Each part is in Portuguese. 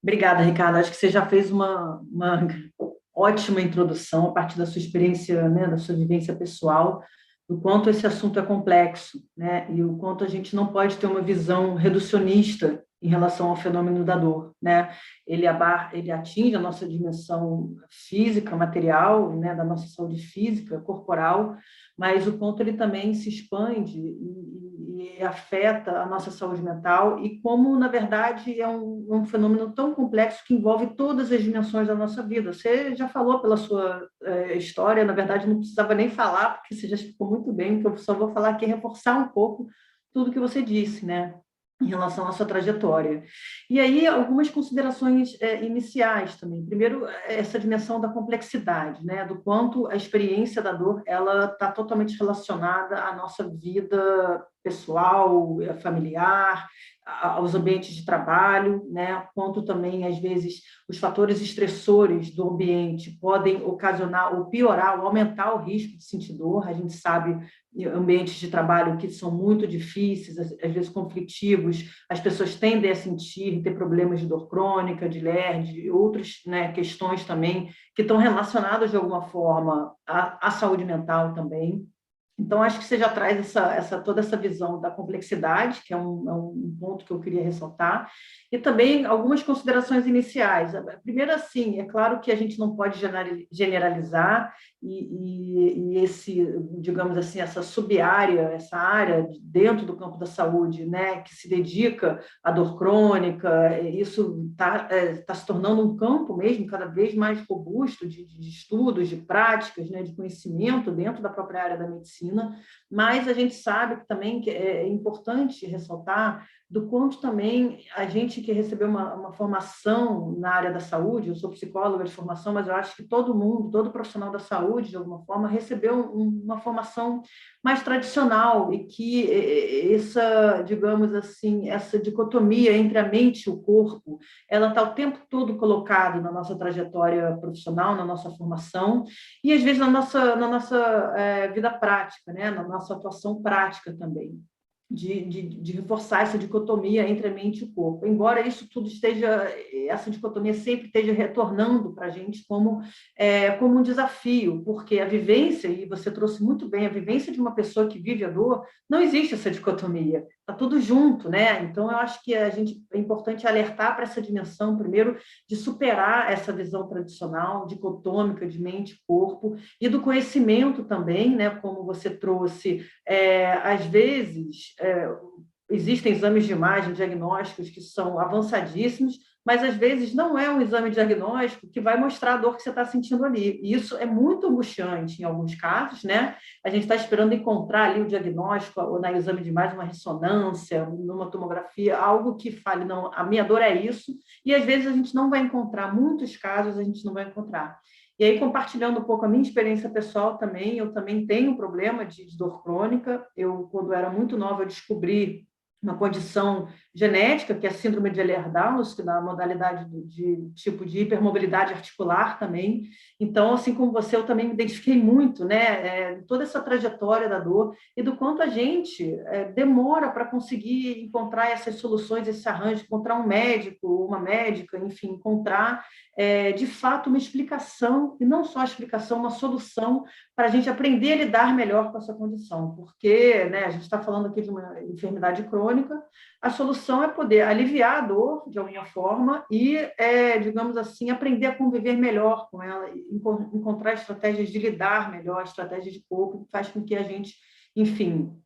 Obrigada, Ricardo. Acho que você já fez uma ótima introdução a partir da sua experiência, né, da sua vivência pessoal, do quanto esse assunto é complexo, né, e o quanto a gente não pode ter uma visão reducionista em relação ao fenômeno da dor, né? Ele atinge a nossa dimensão física, material, né, da nossa saúde física, corporal, mas o quanto ele também se expande e afeta a nossa saúde mental e como, na verdade, é um fenômeno tão complexo que envolve todas as dimensões da nossa vida. Você já falou pela sua história, na verdade, não precisava nem falar, porque você já explicou muito bem, o que eu só vou falar aqui é reforçar um pouco tudo que você disse, né? Em relação à sua trajetória. E aí, algumas considerações iniciais também. Primeiro, essa dimensão da complexidade, né? Do quanto a experiência da dor ela está totalmente relacionada à nossa vida pessoal, familiar, aos ambientes de trabalho, né? Quanto também, às vezes, os fatores estressores do ambiente podem ocasionar ou piorar ou aumentar o risco de sentir dor. A gente sabe ambientes de trabalho que são muito difíceis, às vezes conflitivos, as pessoas tendem a sentir, ter problemas de dor crônica, de ler, de outras, né, questões também que estão relacionadas de alguma forma à saúde mental também. Então, acho que você já traz toda essa visão da complexidade, que é um ponto que eu queria ressaltar, e também algumas considerações iniciais. A primeira, sim, é claro que a gente não pode generalizar, esse, digamos assim, essa sub-área, essa área dentro do campo da saúde, né, que se dedica à dor crônica, isso tá se tornando um campo mesmo cada vez mais robusto de estudos, de práticas, né, de conhecimento dentro da própria área da medicina, mas a gente sabe que também que é importante ressaltar do quanto também a gente que recebeu uma formação na área da saúde, eu sou psicóloga de formação, mas eu acho que todo mundo, todo profissional da saúde, de alguma forma, recebeu uma formação mais tradicional e que essa, digamos assim, essa dicotomia entre a mente e o corpo, ela está o tempo todo colocada na nossa trajetória profissional, na nossa formação e às vezes na nossa vida prática, né? Na nossa atuação prática também de reforçar essa dicotomia entre a mente e o corpo. Embora isso tudo esteja, essa dicotomia sempre esteja retornando para a gente como um desafio, porque a vivência, e você trouxe muito bem, a vivência de uma pessoa que vive a dor, não existe essa dicotomia, está tudo junto, né? Então, eu acho que é importante alertar para essa dimensão, primeiro, de superar essa visão tradicional, dicotômica de mente e corpo, e do conhecimento também, né? Como você trouxe, às vezes, existem exames de imagem diagnósticos que são avançadíssimos, mas às vezes não é um exame diagnóstico que vai mostrar a dor que você está sentindo ali. E isso é muito angustiante em alguns casos, né? A gente está esperando encontrar ali o diagnóstico, ou na exame de imagem, uma ressonância, numa tomografia, algo que fale, não, a minha dor é isso, e às vezes a gente não vai encontrar, muitos casos a gente não vai encontrar. E aí, compartilhando um pouco a minha experiência pessoal também, eu também tenho um problema de dor crônica. Eu, quando era muito nova, eu descobri uma condição genética, que é a síndrome de Ehlers-Danlos, que dá a modalidade de tipo de hipermobilidade articular também. Então, assim como você, eu também me identifiquei muito, né, toda essa trajetória da dor e do quanto a gente demora para conseguir encontrar essas soluções, esse arranjo, encontrar um médico, uma médica, enfim, encontrar de fato uma explicação, e não só a explicação, uma solução para a gente aprender a lidar melhor com essa condição, porque, né, a gente está falando aqui de uma enfermidade crônica, a solução é poder aliviar a dor de alguma forma e, digamos assim, aprender a conviver melhor com ela, encontrar estratégias de lidar melhor, estratégias de corpo, que faz com que a gente, enfim,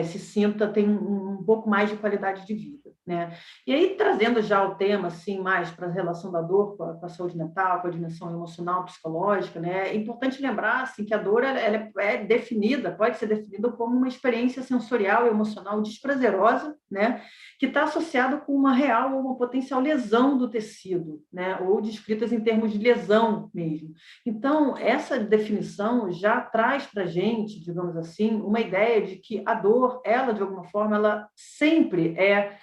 se sinta, tem um pouco mais de qualidade de vida, né? E aí, trazendo já o tema, assim, mais para a relação da dor com a saúde mental, com a dimensão emocional, psicológica, né? É importante lembrar, assim, que a dor, ela é definida, pode ser definida como uma experiência sensorial e emocional desprazerosa, né? Que está associada com uma real ou uma potencial lesão do tecido, né? Ou descritas em termos de lesão mesmo. Então, essa definição já traz para a gente, digamos assim, uma ideia de que a dor, ela, de alguma forma, ela sempre é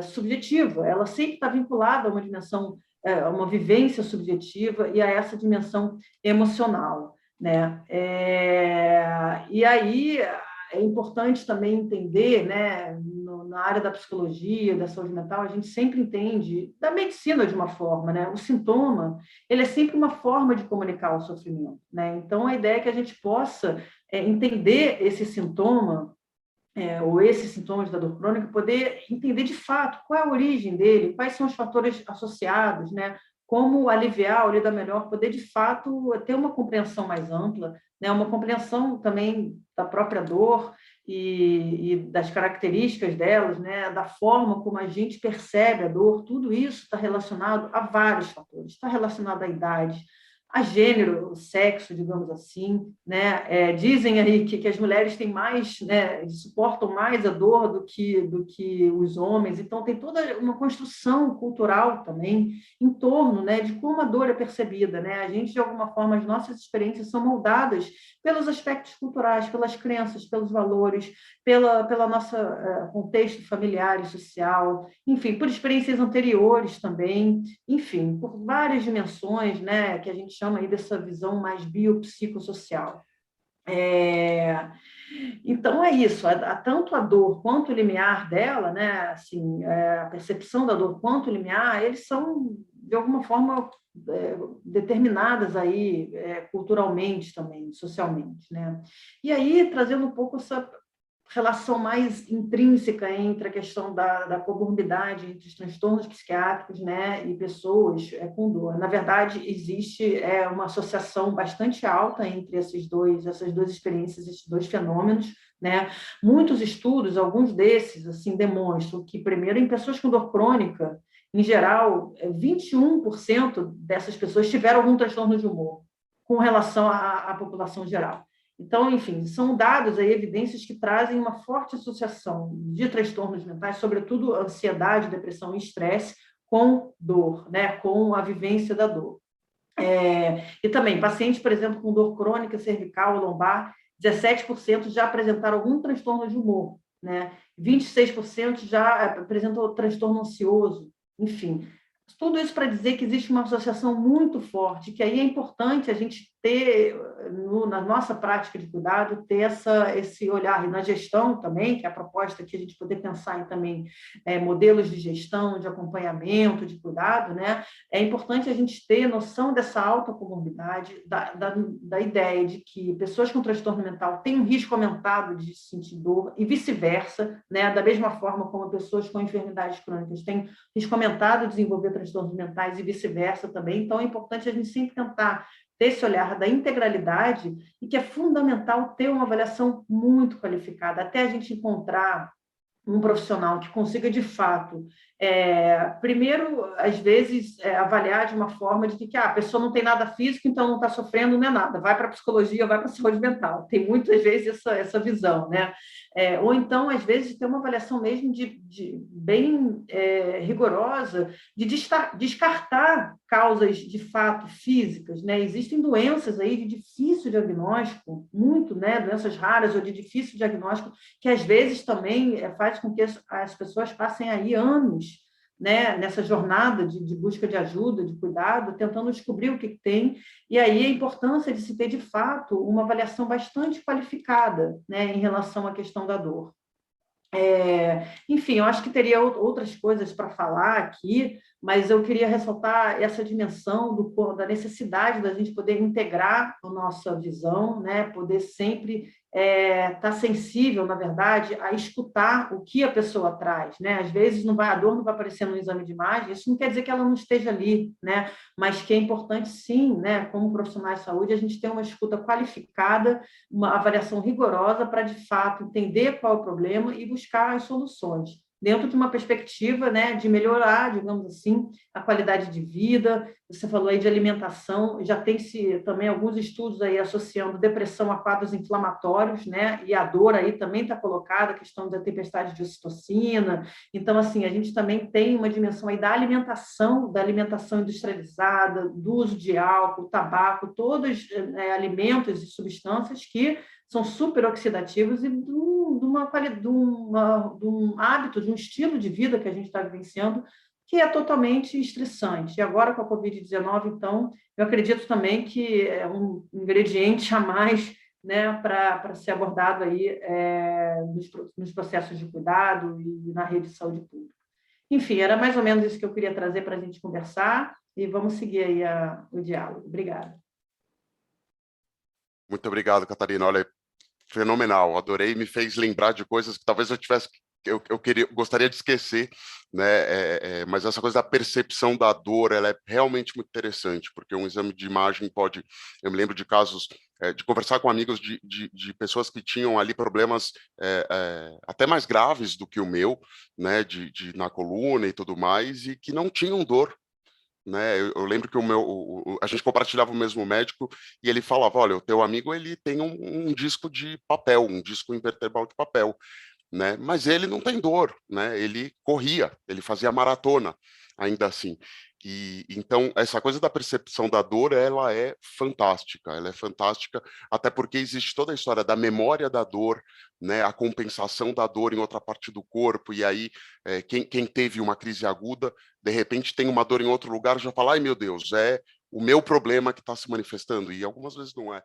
subjetiva, ela sempre está vinculada a uma dimensão, a uma vivência subjetiva e a essa dimensão emocional, né? E aí é importante também entender, né, na área da psicologia, da saúde mental, a gente sempre entende, da medicina de uma forma, né? O sintoma, ele é sempre uma forma de comunicar o sofrimento, né? Então, a ideia é que a gente possa entender esse sintoma, ou esses sintomas da dor crônica, poder entender de fato qual é a origem dele, quais são os fatores associados, né? Como aliviar ou lidar melhor, poder de fato ter uma compreensão mais ampla, né? Uma compreensão também da própria dor e das características delas, né? Da forma como a gente percebe a dor, tudo isso está relacionado a vários fatores, está relacionado à idade, a gênero, o sexo, digamos assim, né? Dizem aí que as mulheres têm mais, né, suportam mais a dor do que os homens, então tem toda uma construção cultural também em torno, né, de como a dor é percebida, né? A gente, de alguma forma, as nossas experiências são moldadas pelos aspectos culturais, pelas crenças, pelos valores, pela nossa contexto familiar e social, enfim, por experiências anteriores também, enfim, por várias dimensões, né, que a gente chama aí dessa visão mais biopsicossocial. Então, é isso, tanto a dor quanto o limiar dela, né, assim, a percepção da dor quanto o limiar, eles são, de alguma forma, determinadas aí culturalmente também, socialmente, né? E aí, trazendo um pouco essa relação mais intrínseca entre a questão da comorbidade entre os transtornos psiquiátricos, né, e pessoas com dor. Na verdade, existe uma associação bastante alta entre essas duas experiências, esses dois fenômenos, né? Muitos estudos, alguns desses, assim, demonstram que, primeiro, em pessoas com dor crônica, em geral, 21% dessas pessoas tiveram algum transtorno de humor com relação à população geral. Então, enfim, são dados aí, evidências que trazem uma forte associação de transtornos mentais, sobretudo ansiedade, depressão e estresse, com dor, né? Com a vivência da dor. E também, pacientes, por exemplo, com dor crônica cervical ou lombar, 17% já apresentaram algum transtorno de humor, né? 26% já apresentam transtorno ansioso, enfim. Tudo isso para dizer que existe uma associação muito forte, que aí é importante a gente ter, na nossa prática de cuidado, ter esse olhar, e na gestão também, que é a proposta aqui, a gente poder pensar em também modelos de gestão, de acompanhamento, de cuidado, né? É importante a gente ter noção dessa alta comorbidade, da ideia de que pessoas com transtorno mental têm um risco aumentado de sentir dor e vice-versa, né? Da mesma forma como pessoas com enfermidades crônicas têm risco aumentado de desenvolver transtornos mentais e vice-versa também. Então, é importante a gente sempre tentar ter esse olhar da integralidade e que é fundamental ter uma avaliação muito qualificada, até a gente encontrar um profissional que consiga, de fato, primeiro, às vezes, avaliar de uma forma de que a pessoa não tem nada físico, então não está sofrendo, não é nada, vai para a psicologia, vai para a saúde mental. Tem muitas vezes essa visão, né? Ou então, às vezes, ter uma avaliação mesmo de bem rigorosa, de descartar causas de fato físicas, né? Existem doenças aí de difícil diagnóstico, muito, né? Doenças raras ou de difícil diagnóstico, que às vezes também faz com que as pessoas passem aí anos, né, nessa jornada de busca de ajuda, de cuidado, tentando descobrir o que tem, e aí a importância de se ter, de fato, uma avaliação bastante qualificada, né, em relação à questão da dor. Enfim, eu acho que teria outras coisas para falar aqui, mas eu queria ressaltar essa dimensão da necessidade da gente poder integrar a nossa visão, né? Poder sempre estar sensível, na verdade, a escutar o que a pessoa traz, né? Às vezes a dor não vai aparecer no exame de imagem, isso não quer dizer que ela não esteja ali, né? Mas que é importante, sim, né? Como profissionais de saúde, a gente ter uma escuta qualificada, uma avaliação rigorosa para, de fato, entender qual é o problema e buscar as soluções, dentro de uma perspectiva, né, de melhorar, digamos assim, a qualidade de vida. Você falou aí de alimentação, já tem-se também alguns estudos aí associando depressão a quadros inflamatórios, né, e a dor aí também está colocada, a questão da tempestade de ocitocina. Então, assim, a gente também tem uma dimensão aí da alimentação industrializada, do uso de álcool, tabaco, todos alimentos e substâncias que são superoxidativos e de um hábito, de um estilo de vida que a gente está vivenciando que é totalmente estressante. E agora, com a Covid-19, então, eu acredito também que é um ingrediente a mais né, para ser abordado aí nos processos de cuidado e na rede de saúde pública. Enfim, era mais ou menos isso que eu queria trazer para a gente conversar e vamos seguir aí o diálogo. Obrigada. Muito obrigado, Catarina. Olha, fenomenal, adorei, me fez lembrar de coisas que talvez gostaria de esquecer, né? Mas essa coisa da percepção da dor, ela é realmente muito interessante, porque um exame de imagem pode, eu me lembro de casos de conversar com amigos de pessoas que tinham ali problemas até mais graves do que o meu, né? Na coluna e tudo mais, e que não tinham dor, né? Eu lembro que a gente compartilhava o mesmo médico e ele falava, olha, o teu amigo ele tem um disco de papel, um disco invertebral de papel, né? Mas ele não tem dor, né? Ele corria, ele fazia maratona, ainda assim. E então essa coisa da percepção da dor, ela é fantástica, até porque existe toda a história da memória da dor, né? A compensação da dor em outra parte do corpo, e aí quem teve uma crise aguda, de repente tem uma dor em outro lugar, já fala, ai meu Deus, é o meu problema que está se manifestando, e algumas vezes não é.